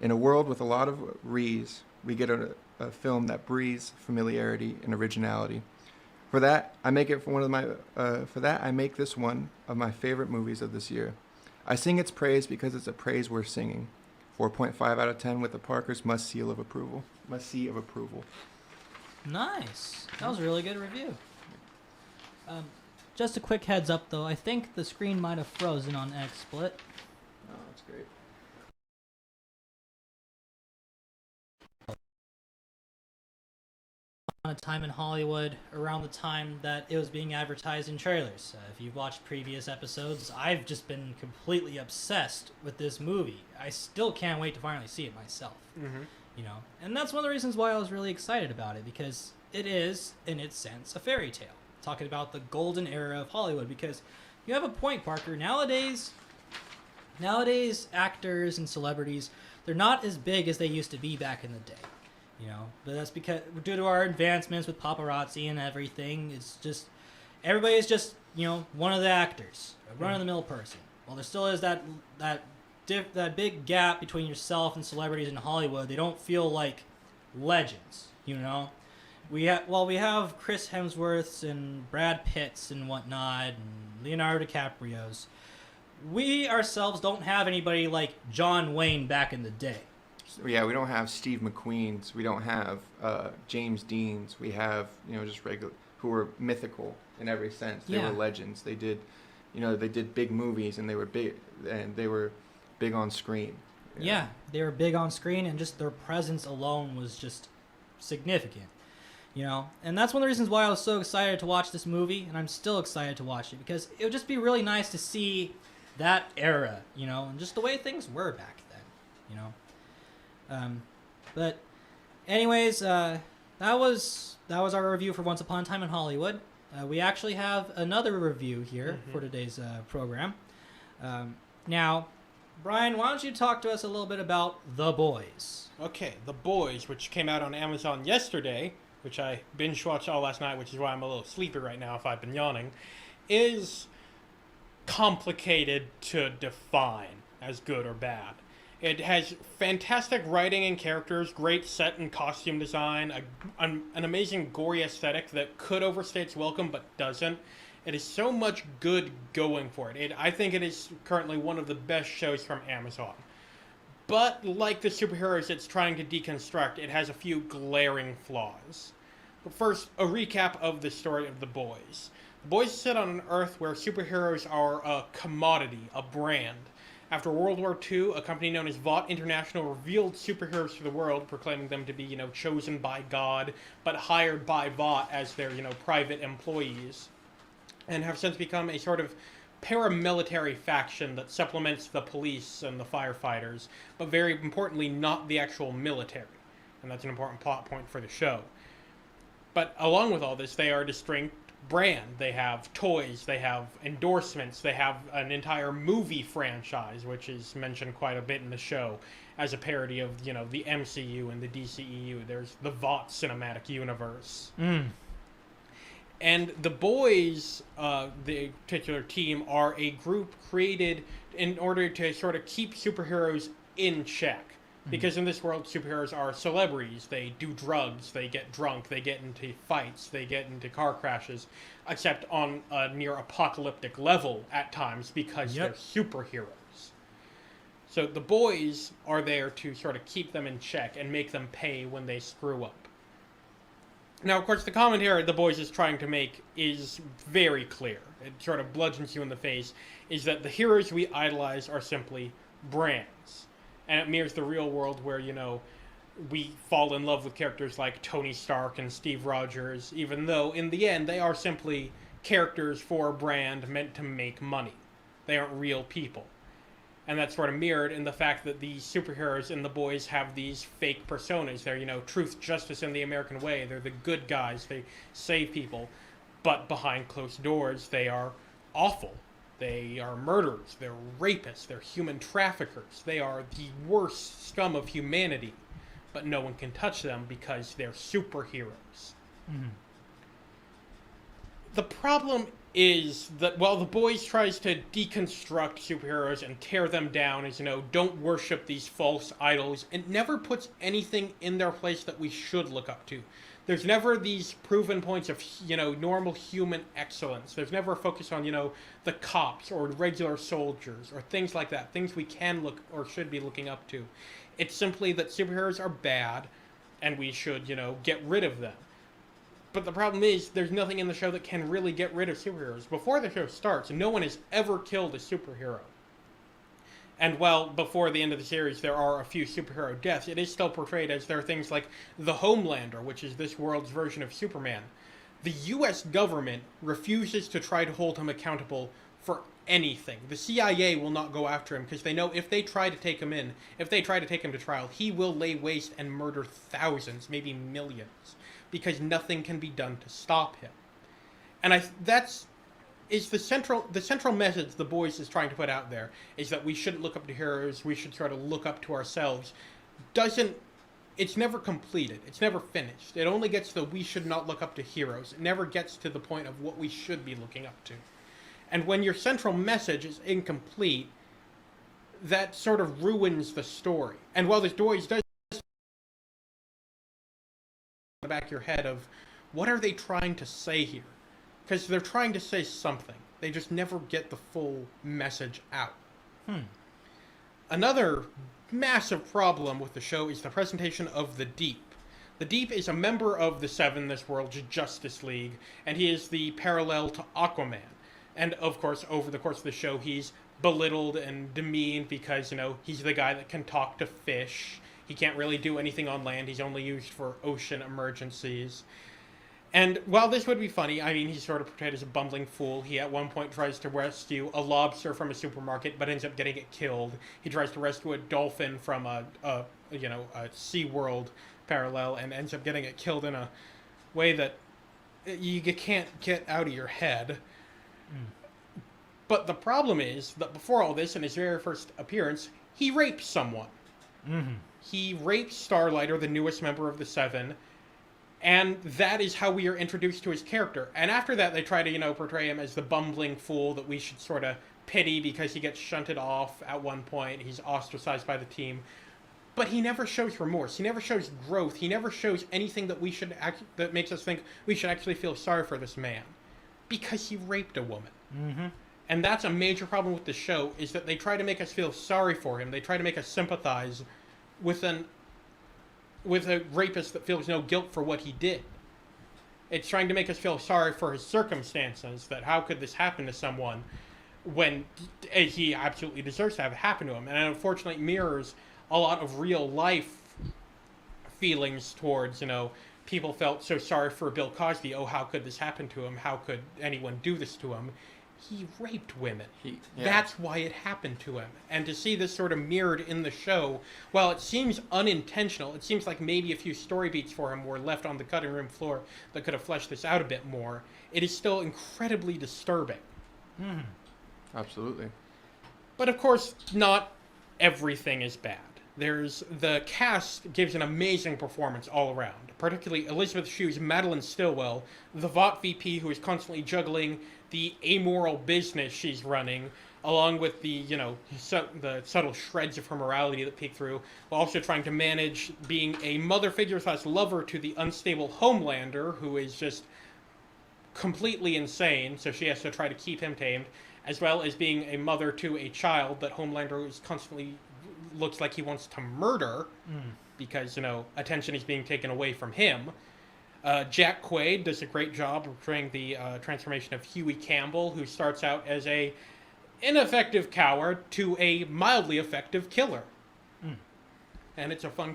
in a world with a lot of re's, we get a film that breathes familiarity and originality. For that, I make this one of my favorite movies of this year. I sing its praise because it's a praise worth singing. 4.5 out of 10 with the Parker's must-see of approval.
Nice. That was a really good review. Just a quick heads up, though. I think the screen might have frozen on XSplit.
Oh, that's great.
On a time in Hollywood around the time that it was being advertised in trailers. If you've watched previous episodes, I've just been completely obsessed with this movie. I still can't wait to finally see it myself. And that's one of the reasons why I was really excited about it, because it is, in its sense, a fairy tale. Talking about the golden era of Hollywood, because you have a point, Parker. Nowadays actors and celebrities, they're not as big as they used to be back in the day. But that's because due to our advancements with paparazzi and everything, it's just everybody's just one of the actors, a run-of-the-mill person. Well, there still is that big gap between yourself and celebrities in Hollywood. They don't feel like legends. We have Chris Hemsworths and Brad Pitts and whatnot, and Leonardo DiCaprio's. We ourselves don't have anybody like John Wayne back in the day.
Yeah, we don't have Steve McQueen's. We don't have James Dean's. We have just regular, who were mythical in every sense. They were legends. They did big movies, and they were big on screen.
Yeah, they were big on screen, and just their presence alone was just significant. And that's one of the reasons why I was so excited to watch this movie, and I'm still excited to watch it, because it would just be really nice to see that era, and just the way things were back then. But Anyways, that was our review for Once Upon a Time in Hollywood. We actually have another review here for today's program. Now, Brian, why don't you talk to us a little bit about The Boys?
Okay, The Boys, which came out on Amazon yesterday, which I binge-watched all last night, which is why I'm a little sleepy right now if I've been yawning, is complicated to define as good or bad. It has fantastic writing and characters, great set and costume design, an amazing gory aesthetic that could overstay its welcome but doesn't. It is so much good going for it. I think it is currently one of the best shows from Amazon. But like the superheroes it's trying to deconstruct, it has a few glaring flaws. But first, a recap of the story of The Boys. The Boys sit on an Earth where superheroes are a commodity, a brand. After World War II, a company known as Vought International revealed superheroes to the world, proclaiming them to be, chosen by God, but hired by Vought as their, private employees, and have since become a sort of paramilitary faction that supplements the police and the firefighters, but very importantly, not the actual military. And that's an important plot point for the show. But along with all this, they are a distinct brand. They have toys, they have endorsements, they have an entire movie franchise, which is mentioned quite a bit in the show as a parody of, the MCU and the DCEU. There's the Vought Cinematic Universe. And the Boys, the particular team, are a group created in order to sort of keep superheroes in check. Because in this world, superheroes are celebrities. They do drugs, they get drunk, they get into fights, they get into car crashes, except on a near apocalyptic level at times because they're superheroes. So the Boys are there to sort of keep them in check and make them pay when they screw up. Now, of course, the commentary The Boys is trying to make is very clear. It sort of bludgeons you in the face, is that the heroes we idolize are simply brands. And it mirrors the real world where, we fall in love with characters like Tony Stark and Steve Rogers, even though, in the end, they are simply characters for a brand meant to make money. They aren't real people. And that's sort of mirrored in the fact that these superheroes in The Boys have these fake personas. They're, truth, justice, and the American way. They're the good guys. They save people. But behind closed doors, they are awful. They are murderers, they're rapists, they're human traffickers, they are the worst scum of humanity, but no one can touch them because they're superheroes. The problem is that while The Boys tries to deconstruct superheroes and tear them down as, don't worship these false idols, it never puts anything in their place that we should look up to. There's never these proven points of, normal human excellence. There's never a focus on, the cops or regular soldiers or things like that, things we can look or should be looking up to. It's simply that superheroes are bad and we should, get rid of them. But the problem is there's nothing in the show that can really get rid of superheroes. Before the show starts, no one has ever killed a superhero. And while before the end of the series there are a few superhero deaths, it is still portrayed as there are things like the Homelander, which is this world's version of Superman. The U.S. government refuses to try to hold him accountable for anything. The CIA will not go after him because they know if they try to take him to trial, he will lay waste and murder thousands, maybe millions, because nothing can be done to stop him. And that's the central message The Boys is trying to put out there, is that we shouldn't look up to heroes, we should try to look up to ourselves. It's never completed, it's never finished. It only gets to we should not look up to heroes. It never gets to the point of what we should be looking up to. And when your central message is incomplete, that sort of ruins the story. And while The Boys does in the back of your head of, what are they trying to say here? Because they're trying to say something. They just never get the full message out. Another massive problem with the show is the presentation of the Deep. The Deep is a member of the Seven, this world's Justice League, and he is the parallel to Aquaman. And, of course, over the course of the show, he's belittled and demeaned because, he's the guy that can talk to fish. He can't really do anything on land. He's only used for ocean emergencies. And while this would be funny, he's sort of portrayed as a bumbling fool. He at one point tries to rescue a lobster from a supermarket, but ends up getting it killed. He tries to rescue a dolphin from a a SeaWorld parallel and ends up getting it killed in a way that you can't get out of your head. But the problem is that before all this, in his very first appearance, he raped someone. He raped Starlighter, the newest member of the Seven, and that is how we are introduced to his character. And after that, they try to, portray him as the bumbling fool that we should sort of pity because he gets shunted off at one point. He's ostracized by the team. But he never shows remorse. He never shows growth. He never shows anything that that makes us think we should actually feel sorry for this man. Because he raped a woman. And that's a major problem with the show, is that they try to make us feel sorry for him. They try to make us sympathize with a rapist that feels no guilt for what he did. It's trying to make us feel sorry for his circumstances, that how could this happen to someone when he absolutely deserves to have it happen to him. And unfortunately, it mirrors a lot of real life feelings towards, people felt so sorry for Bill Cosby. Oh, how could this happen to him? How could anyone do this to him? He raped women. That's why it happened to him. And to see this sort of mirrored in the show, while it seems unintentional, it seems like maybe a few story beats for him were left on the cutting room floor that could have fleshed this out a bit more, it is still incredibly disturbing.
Absolutely.
But of course, not everything is bad. The cast gives an amazing performance all around, particularly Elizabeth Shue's Madeline Stillwell, the Vought VP who is constantly juggling the amoral business she's running, along with the, the subtle shreds of her morality that peek through, while also trying to manage being a mother figure / lover to the unstable Homelander, who is just completely insane, so she has to try to keep him tamed, as well as being a mother to a child that Homelander is constantly looks like he wants to murder because, attention is being taken away from him. Jack Quaid does a great job portraying the transformation of Huey Campbell, who starts out as a ineffective coward to a mildly effective killer. And it's a fun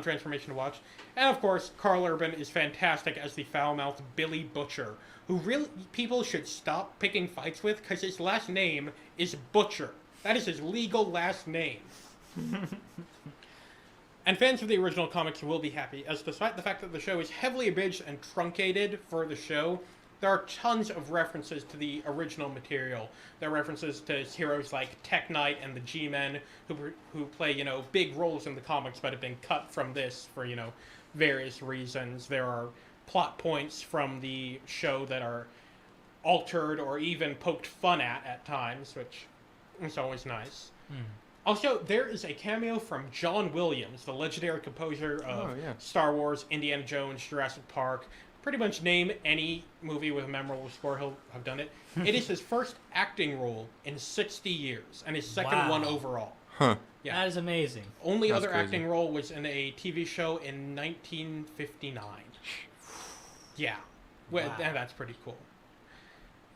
transformation to watch. And of course, Carl Urban is fantastic as the foul-mouthed Billy Butcher, who really people should stop picking fights with because his last name is Butcher. That is his legal last name. And fans of the original comics will be happy, as despite the fact that the show is heavily abridged and truncated for the show, there are tons of references to the original material. There are references to heroes like Tech Knight and the G-Men, who play, big roles in the comics but have been cut from this for, various reasons. There are plot points from the show that are altered or even poked fun at times, which is always nice. Also, there is a cameo from John Williams, the legendary composer of Star Wars, Indiana Jones, Jurassic Park. Pretty much name any movie with a memorable score, he'll have done it. It is his first acting role in 60 years, and his second one overall.
Huh.
Yeah.
That is amazing.
Only
That's
other
crazy.
acting role was in a TV show in 1959. Yeah. Well, and that's pretty cool.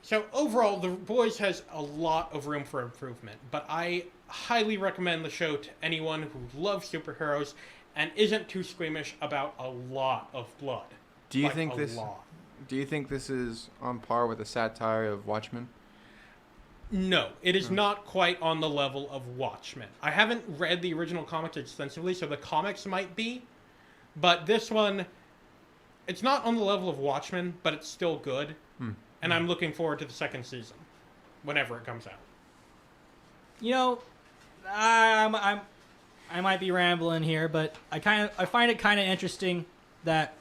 So overall, The Boys has a lot of room for improvement, but I highly recommend the show to anyone who loves superheroes and isn't too squeamish about a lot of blood.
Do you
Like,
think
a
this?
lot.
Do you think this is on par with a satire of Watchmen?
No, it is not quite on the level of Watchmen. I haven't read the original comics extensively, so the comics might be, but this one, it's not on the level of Watchmen, but it's still good. And I'm looking forward to the second season, whenever it comes out.
I might be rambling here, but I find it kind of interesting that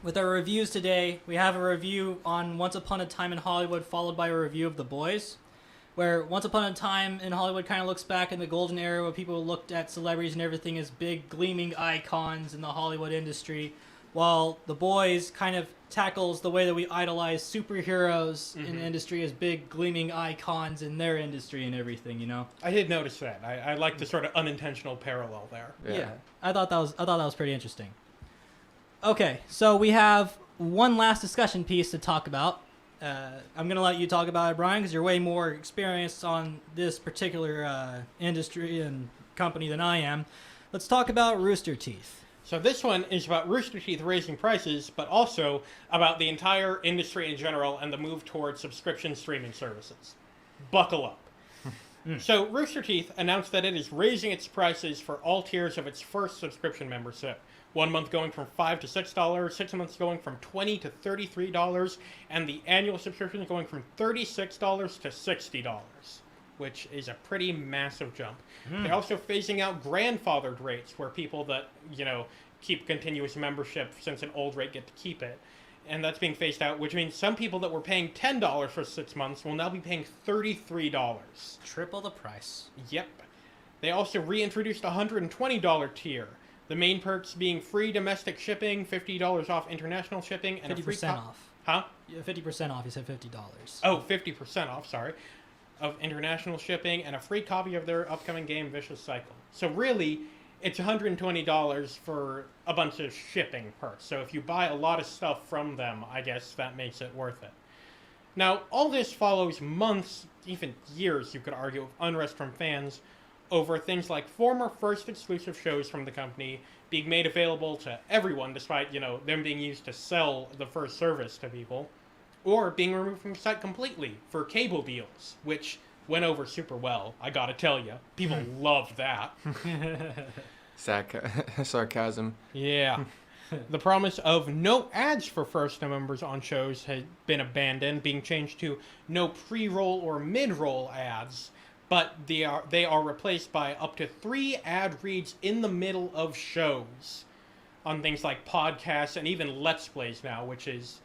with our reviews today, we have a review on Once Upon a Time in Hollywood, followed by a review of The Boys, where Once Upon a Time in Hollywood kind of looks back in the golden era where people looked at celebrities and everything as big, gleaming icons in the Hollywood industry, while The Boys kind of tackles the way that we idolize superheroes in the industry as big, gleaming icons in their industry and everything,
I did notice that. I like the sort of unintentional parallel there.
Yeah. I thought that was pretty interesting. Okay, so we have one last discussion piece to talk about. I'm going to let you talk about it, Brian, because you're way more experienced on this particular industry and company than I am. Let's talk about Rooster Teeth.
So this one is about Rooster Teeth raising prices, but also about the entire industry in general and the move towards subscription streaming services. Buckle up. So Rooster Teeth announced that it is raising its prices for all tiers of its first subscription membership. 1 month going from $5 to $6, 6 months going from $20 to $33, and the annual subscription is going from $36 to $60, which is a pretty massive jump. They're also phasing out grandfathered rates, where people that, keep continuous membership since an old rate get to keep it. And that's being phased out, which means some people that were paying $10 for 6 months will now be paying $33.
Triple the price.
Yep. They also reintroduced a $120 tier. The main perks being free domestic shipping, $50 off international shipping, and
50% off.
Huh?
Yeah, 50% off. You said $50.
Oh, 50% off, sorry. Of international shipping, and a free copy of their upcoming game, Vicious Cycle. So really, it's $120 for a bunch of shipping perks. So if you buy a lot of stuff from them, I guess that makes it worth it. Now, all this follows months, even years, you could argue, of unrest from fans over things like former first exclusive shows from the company being made available to everyone, despite, them being used to sell the first service to people, or being removed from the site completely for cable deals, which went over super well, I gotta tell you. People loved that.
Sarcasm.
Yeah. The promise of no ads for first-time members on shows has been abandoned, being changed to no pre-roll or mid-roll ads, but they are replaced by up to 3 ad reads in the middle of shows on things like podcasts and even Let's Plays now, which is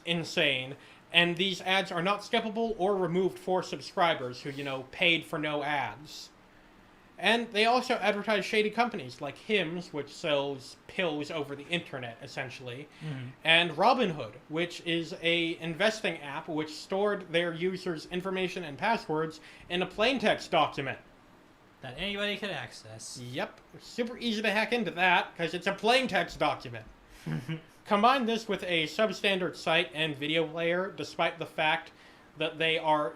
insane. And these ads are not skippable or removed for subscribers who, paid for no ads. And they also advertise shady companies like Hims, which sells pills over the internet, essentially, and Robinhood, which is a investing app which stored their users' information and passwords in a plaintext document.
That anybody could access.
Yep, super easy to hack into that, because it's a plaintext document. Combine this with a substandard site and video player, despite the fact that they are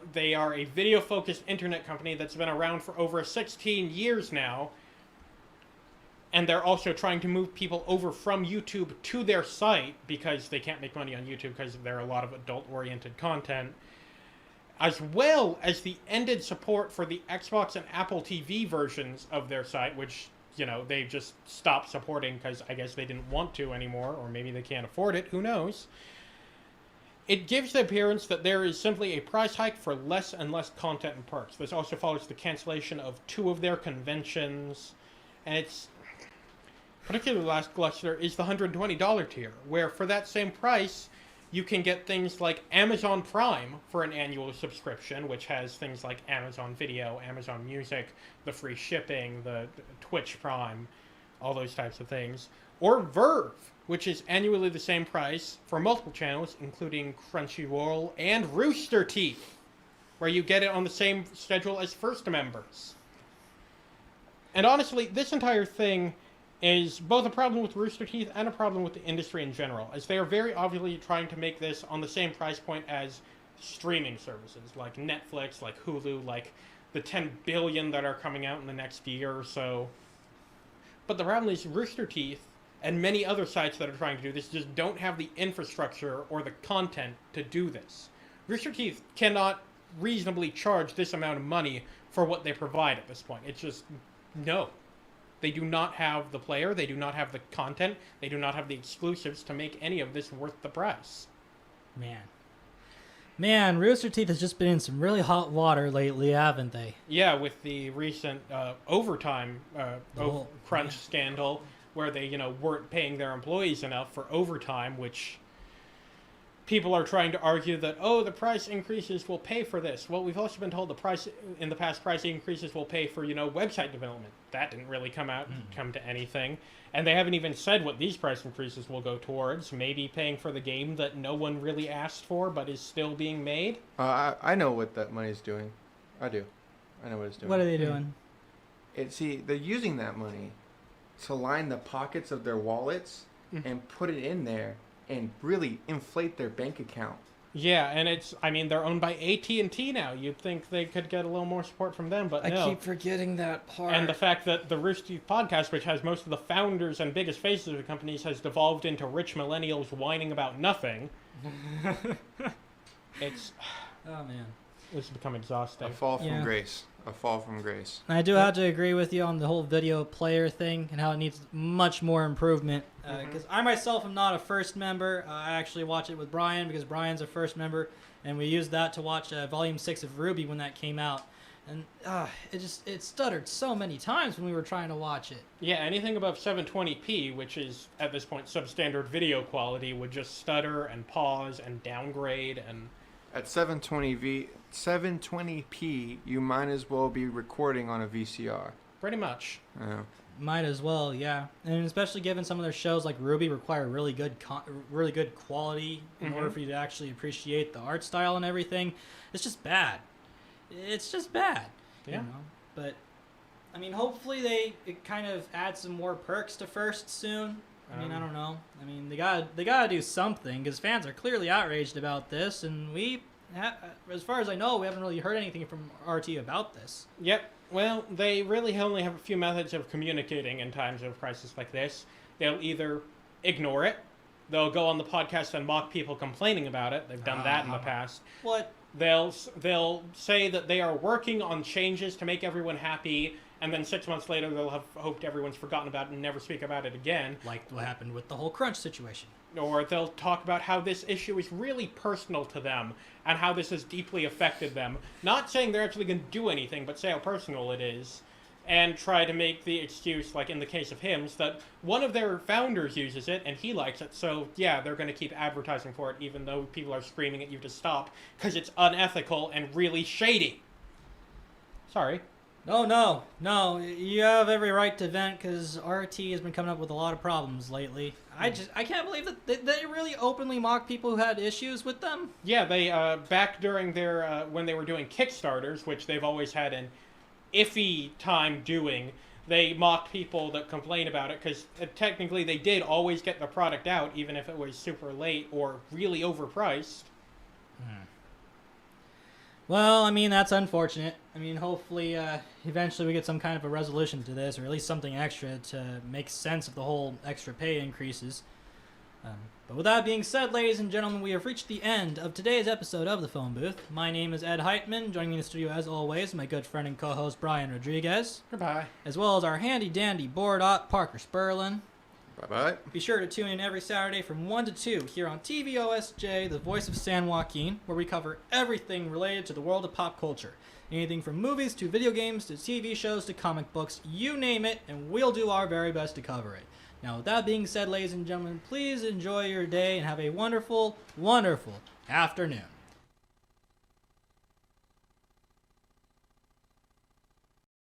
a video-focused internet company that's been around for over 16 years now, and they're also trying to move people over from YouTube to their site because they can't make money on YouTube because there are a lot of adult-oriented content, as well as the ended support for the Xbox and Apple TV versions of their site, which, they just stopped supporting because I guess they didn't want to anymore, or maybe they can't afford it, who knows. It gives the appearance that there is simply a price hike for less and less content and perks. This also follows the cancellation of 2 of their conventions, and it's particularly lackluster is the $120 tier, where for that same price, you can get things like Amazon Prime for an annual subscription, which has things like Amazon Video, Amazon Music, the free shipping, the Twitch Prime, all those types of things. Or Verve, which is annually the same price for multiple channels, including Crunchyroll and Rooster Teeth, where you get it on the same schedule as first members. And honestly, this entire thing is both a problem with Rooster Teeth and a problem with the industry in general, as they are very obviously trying to make this on the same price point as streaming services, like Netflix, like Hulu, like the 10 billion that are coming out in the next year or so. But the problem is Rooster Teeth and many other sites that are trying to do this just don't have the infrastructure or the content to do this. Rooster Teeth cannot reasonably charge this amount of money for what they provide at this point. It's just, no. They do not have the player, they do not have the content, they do not have the exclusives to make any of this worth the price.
Man, Rooster Teeth has just been in some really hot water lately, haven't they?
Yeah, with the recent overtime crunch scandal, where they, weren't paying their employees enough for overtime, which people are trying to argue that, the price increases will pay for this. Well, we've also been told price increases will pay for, website development. That didn't really come to anything. And they haven't even said what these price increases will go towards. Maybe paying for the game that no one really asked for, but is still being made.
I know what that money's doing. I do. I know what it's doing.
What are they doing?
They're using that money to line the pockets of their wallets and put it in there and really inflate their bank account.
Yeah, and they're owned by AT&T now. You'd think they could get a little more support from them, but no.
I keep forgetting that part.
And the fact that the Rooster Teeth podcast, which has most of the founders and biggest faces of the companies, has devolved into rich millennials whining about nothing. It's...
Oh, man.
This has become exhausting.
A fall from
Yeah.
grace. A fall from grace.
And I do have to agree with you on the whole video player thing and how it needs much more improvement. Because I myself am not a first member. I actually watch it with Brian because Brian's a first member, and we used that to watch Volume 6 of Ruby when that came out. And it stuttered so many times when we were trying to watch it.
Yeah, anything above 720p, which is at this point substandard video quality, would just stutter and pause and downgrade and...
At 720p, you might as well be recording on a VCR.
Pretty much.
Yeah.
Might as well, yeah. And especially given some of their shows like Ruby require really good quality in order for you to actually appreciate the art style and everything. It's just bad. It's just bad.
Yeah.
You know? But I mean, hopefully it kind of adds some more perks to First soon. I mean, I don't know. I mean, they gotta do something because fans are clearly outraged about this, and as far as I know, we haven't really heard anything from RT about this.
Yep. Well, they really only have a few methods of communicating in times of crisis like this. They'll either ignore it, they'll go on the podcast and mock people complaining about it. They've done that in the past.
What?
They'll say that they are working on changes to make everyone happy, and then 6 months later they'll have hoped everyone's forgotten about it and never speak about it again.
Like what happened with the whole crunch situation.
Or they'll talk about how this issue is really personal to them and how this has deeply affected them. Not saying they're actually going to do anything, but say how personal it is. And try to make the excuse, like in the case of Hymns, that one of their founders uses it and he likes it, so yeah, they're going to keep advertising for it even though people are screaming at you to stop because it's unethical and really shady. Sorry.
No. You have every right to vent because RT has been coming up with a lot of problems lately. I can't believe that they really openly mock people who had issues with them.
Yeah, they, back during their, when they were doing Kickstarters, which they've always had an iffy time doing, they mocked people that complain about it because technically they did always get the product out even if it was super late or really overpriced.
Well, I mean, that's unfortunate. I mean, hopefully, eventually we get some kind of a resolution to this, or at least something extra to make sense of the whole extra pay increases. But with that being said, ladies and gentlemen, we have reached the end of today's episode of the Phone Booth. My name is Ed Heitman. Joining me in the studio, as always, my good friend and co-host Brian Rodriguez,
Goodbye.
as well as our handy-dandy board op, Parker Spurlin.
Bye-bye.
Be sure to tune in every Saturday from 1 to 2 here on TVOSJ, the voice of San Joaquin, where we cover everything related to the world of pop culture. Anything from movies to video games to TV shows to comic books, you name it, and we'll do our very best to cover it. Now, with that being said, ladies and gentlemen, please enjoy your day and have a wonderful, wonderful afternoon.